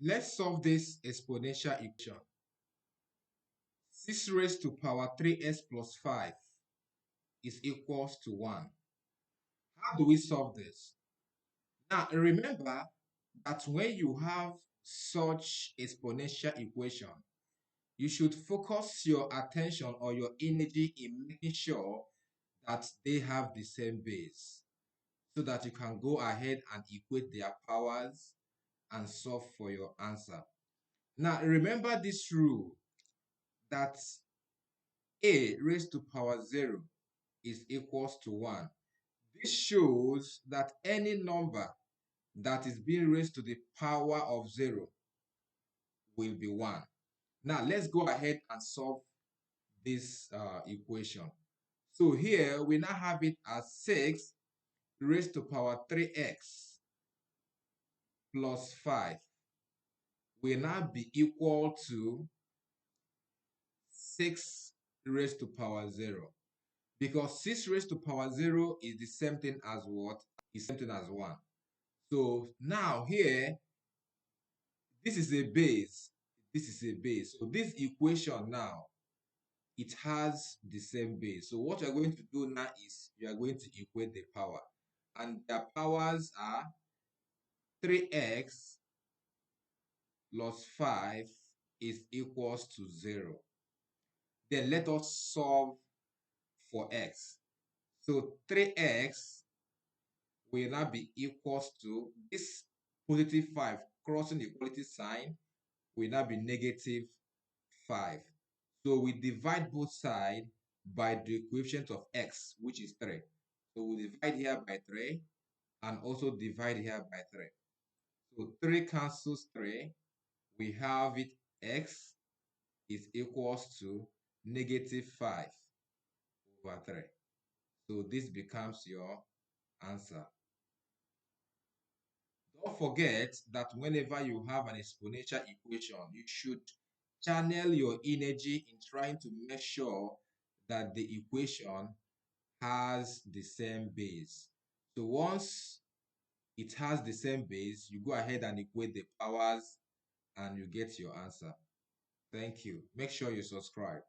Let's solve this exponential equation. 6 raised to power 3x plus 5 is equals to 1. How do we solve this? Now, remember that when you have such exponential equation, you should focus your attention or your energy in making sure that they have the same base so that you can go ahead and equate their powers and solve for your answer. Now, remember this rule that a raised to power 0 is equals to 1. This shows that any number that is being raised to the power of 0 will be 1. Now, let's go ahead and solve this equation. So here, we now have it as 6 raised to power 3x plus 5 will now be equal to 6 raised to power 0. Because 6 raised to power 0 is the same thing as what? Is the same thing as 1. So now here, this is a base. This is a base. So this equation now, it has the same base. So what you're going to do now is you are going to equate the power. And the powers are 3x plus 5 is equals to 0. Then let us solve for x. So 3x will now be equals to this positive 5 crossing the equality sign will now be negative 5. So we divide both sides by the coefficient of x, which is 3. So we divide here by 3 and also divide here by 3. So 3 cancels 3. We have it x is equals to negative 5 over 3. So this becomes your answer. Don't forget that whenever you have an exponential equation, you should channel your energy in trying to make sure that the equation has the same base. So once it has the same base, you go ahead and equate the powers and you get your answer. Thank you. Make sure you subscribe.